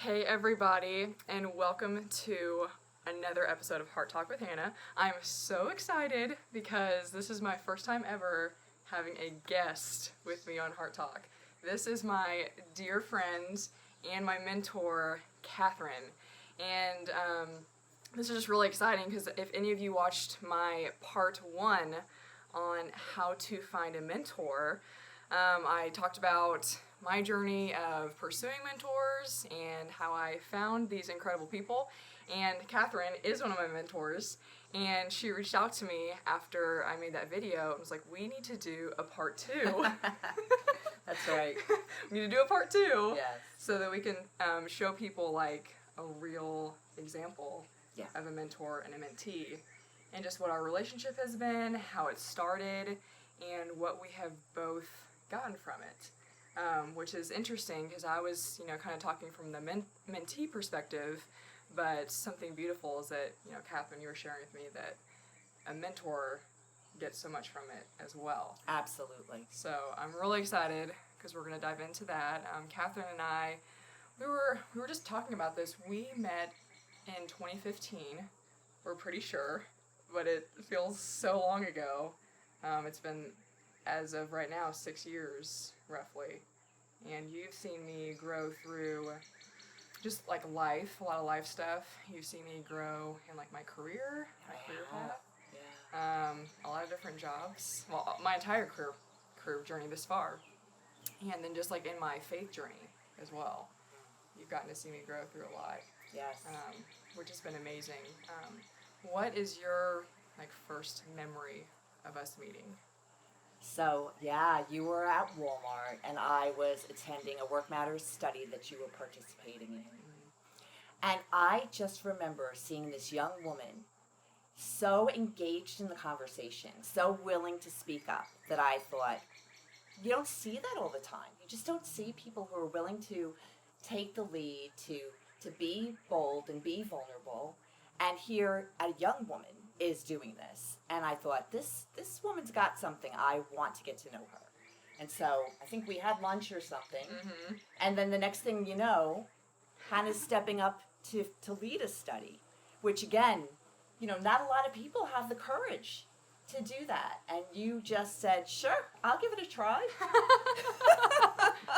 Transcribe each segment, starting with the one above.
Hey everybody, and welcome to another episode of Heart Talk with Hannah. I'm so excited because this is my first time ever having a guest with me on Heart Talk. This is my dear friend and my mentor, Katherine. And this is just really exciting because if any of you watched my part 1 on how to find a mentor, I talked about my journey of pursuing mentors and how I found these incredible people. And Katherine is one of my mentors, and she reached out to me after I made that video and was like, we need to do a part 2. That's right. We need to do a part 2 Yes. so that we can show people like a real example of a mentor and a mentee, and just what our relationship has been, how it started, and what we have both gotten from it. Which is interesting because I was, kind of talking from the mentee perspective, but something beautiful is that, Katherine, you were sharing with me that a mentor gets so much from it as well. Absolutely. So I'm really excited because we're going to dive into that. Katherine and I, we were just talking about this. We met in 2015, we're pretty sure, but it feels so long ago. It's been, as of right now, 6 years, roughly. And you've seen me grow through just like life, a lot of life stuff. You've seen me grow in like my career path. Yeah. A lot of different jobs. Well, my entire career journey this far. And then just like in my faith journey as well. You've gotten to see me grow through a lot. Yes. Which has been amazing. What is your like first memory of us meeting? So, you were at Walmart, and I was attending a Work Matters study that you were participating in. And I just remember seeing this young woman so engaged in the conversation, so willing to speak up, that I thought, you don't see that all the time. You just don't see people who are willing to take the lead, to be bold and be vulnerable. And here, a young woman is doing this. And I thought, this woman's got something. I want to get to know her. And so I think we had lunch or something. Mm-hmm. And then the next thing you know, Hannah's stepping up to lead a study, which again, not a lot of people have the courage to do that. And you just said, sure, I'll give it a try.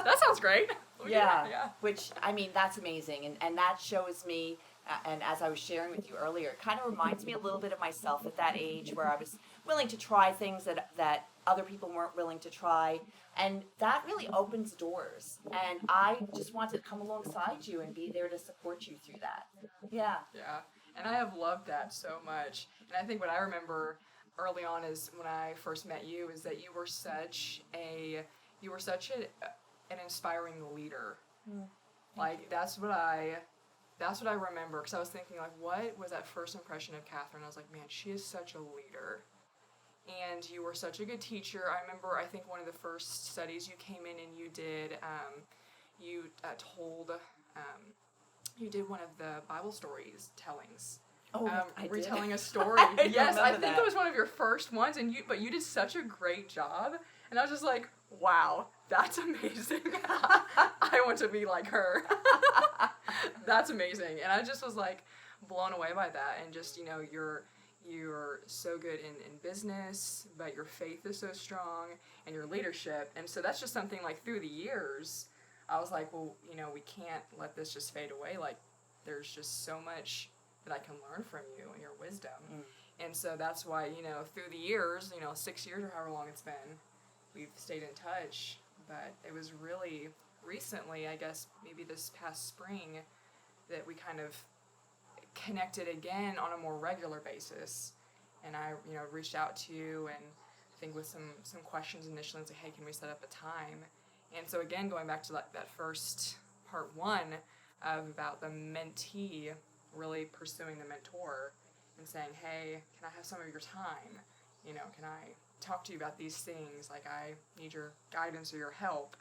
That sounds great. Yeah. Which, that's amazing. And that shows me, and as I was sharing with you earlier, it kind of reminds me a little bit of myself at that age where I was willing to try things that other people weren't willing to try. And that really opens doors. And I just wanted to come alongside you and be there to support you through that. Yeah. Yeah. And I have loved that so much. And I think what I remember early on is when I first met you is that you were such an inspiring leader. That's what I remember, because I was thinking, like, what was that first impression of Katherine? I was like, man, she is such a leader. And you were such a good teacher. I remember, I think one of the first studies you came in and you did, you did one of the Bible stories tellings. Oh, I did. Retelling a story. Yes, I think it was one of your first ones, but you did such a great job. And I was just like, wow, that's amazing. I want to be like her. That's amazing. And I just was like blown away by that. And just, you're so good in business, but your faith is so strong, and your leadership. And so that's just something like through the years, I was like, well, we can't let this just fade away. Like, there's just so much that I can learn from you and your wisdom. And so that's why, through the years, 6 years or however long it's been, we've stayed in touch. But it was really recently, I guess maybe this past spring, that we kind of connected again on a more regular basis. And I, reached out to you, and I think with some questions initially, and say, hey, can we set up a time? And so again, going back to that first part 1 about the mentee really pursuing the mentor and saying, hey, can I have some of your time? Can I talk to you about these things? Like, I need your guidance or your help.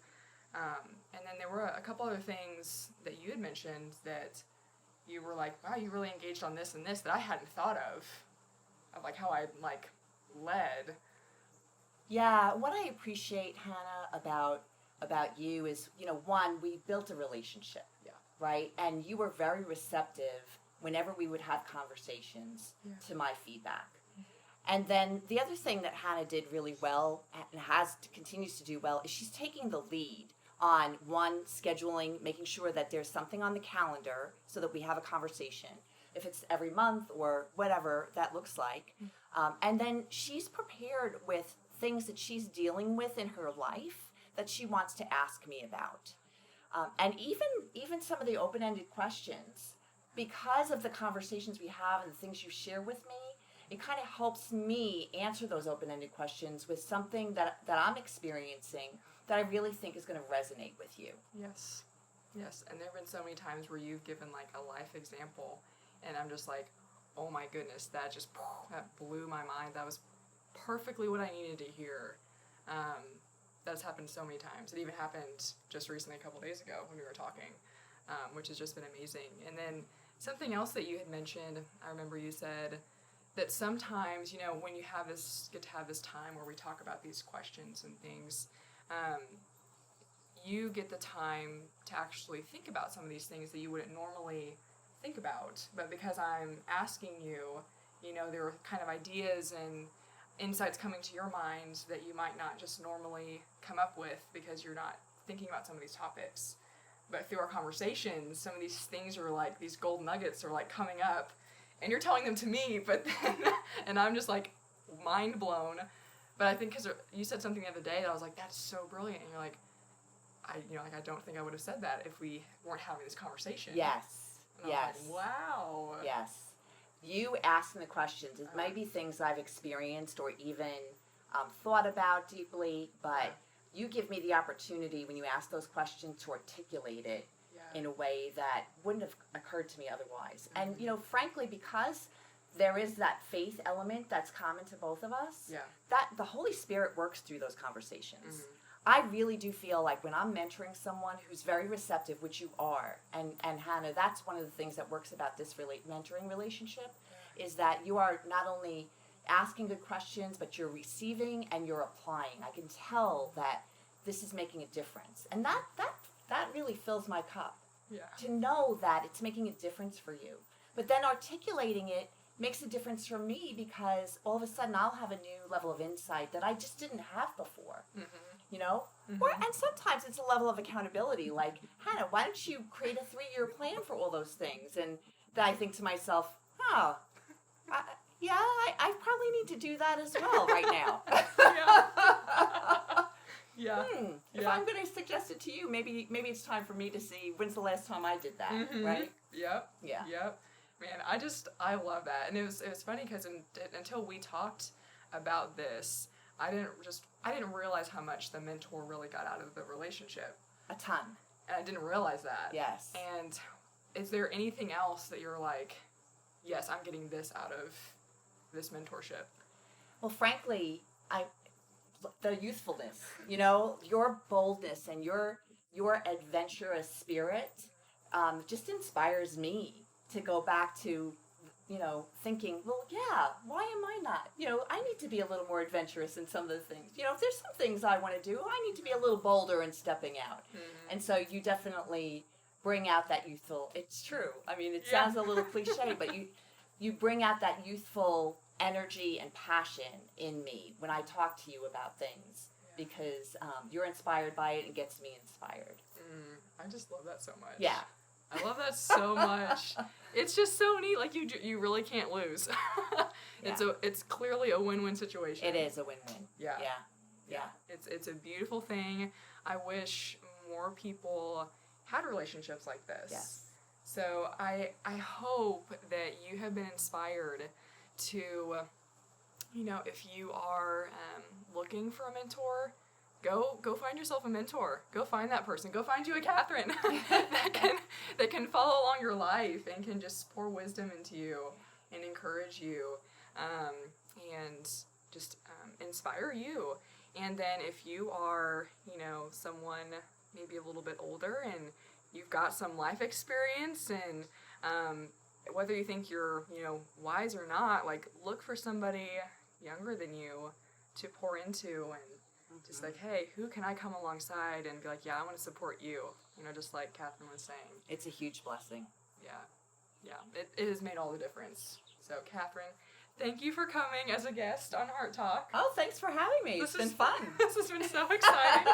And then there were a couple other things that you had mentioned that you were like, wow, you really engaged on this and this that I hadn't thought of like how I led. Yeah, what I appreciate, Hannah, about you is, one, we built a relationship. Yeah. right? And you were very receptive whenever we would have conversations to my feedback. And then the other thing that Hannah did really well and continues to do well is she's taking the lead on scheduling, making sure that there's something on the calendar so that we have a conversation, if it's every month or whatever that looks like. And then she's prepared with things that she's dealing with in her life that she wants to ask me about. And even some of the open-ended questions, because of the conversations we have and the things you share with me, it kind of helps me answer those open-ended questions with something that I'm experiencing that I really think is going to resonate with you. Yes. Yes. And there have been so many times where you've given like a life example, and I'm just like, oh my goodness, that blew my mind. That was perfectly what I needed to hear. That's happened so many times. It even happened just recently, a couple days ago when we were talking, which has just been amazing. And then something else that you had mentioned, I remember you said that sometimes, when you get to have this time where we talk about these questions and things, you get the time to actually think about some of these things that you wouldn't normally think about. But because I'm asking you, there are kind of ideas and insights coming to your mind that you might not just normally come up with because you're not thinking about some of these topics. But through our conversations, some of these things are like, these gold nuggets are like coming up, and you're telling them to me, but then, and I'm just like mind blown. But I think because you said something the other day that I was like, that's so brilliant. And you're like, I don't think I would have said that if we weren't having this conversation. Yes. And yes. I'm like, wow. Yes. You asking the questions. It might be things I've experienced or even thought about deeply, but you give me the opportunity when you ask those questions to articulate it in a way that wouldn't have occurred to me otherwise. And, frankly, because there is that faith element that's common to both of us, that the Holy Spirit works through those conversations. I really do feel like when I'm mentoring someone who's very receptive, which you are, and Hannah, that's one of the things that works about this mentoring relationship, is that you are not only asking good questions, but you're receiving and you're applying. I can tell that this is making a difference. And that really fills my cup. Yeah. To know that it's making a difference for you. But then articulating it makes a difference for me because all of a sudden I'll have a new level of insight that I just didn't have before. And sometimes it's a level of accountability, like, Hannah, why don't you create a 3-year plan for all those things? And then I think to myself, I probably need to do that as well right now. If I'm going to suggest it to you, maybe it's time for me to see when's the last time I did that, right? Yep. Man, I love that. And it was funny because until we talked about this, I didn't realize how much the mentor really got out of the relationship. A ton. And I didn't realize that. Yes. And is there anything else that you're like, yes, I'm getting this out of this mentorship? Well, frankly, the youthfulness, your boldness and your adventurous spirit just inspires me to go back to, thinking, well, why am I not? I need to be a little more adventurous in some of the things. If there's some things I want to do, I need to be a little bolder in stepping out. And so you definitely bring out that youthful, it's true. I mean, it sounds a little cliche, but you bring out that youthful energy and passion in me when I talk to you about things because you're inspired by it and gets me inspired. I just love that so much. Yeah. I love that so much. It's just so neat. Like you really can't lose. It's clearly a win-win situation. It is a win-win. Yeah. It's a beautiful thing. I wish more people had relationships like this. Yes. So I hope that you have been inspired to, if you are looking for a mentor, go find yourself a mentor. Go find that person. Go find you a Katherine that can follow along your life and can just pour wisdom into you and encourage you and just inspire you. And then if you are, someone maybe a little bit older and you've got some life experience and whether you think you're, wise or not, like look for somebody younger than you to pour into and Just like, hey, who can I come alongside and be like, yeah, I want to support you. You know, just like Katherine was saying. It's a huge blessing. Yeah. It has made all the difference. So, Katherine, thank you for coming as a guest on Heart Talk. Oh, thanks for having me. It's been fun. This has been so exciting.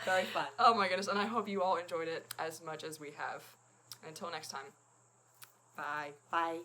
Very fun. Oh my goodness, and I hope you all enjoyed it as much as we have. Until next time, bye. Bye.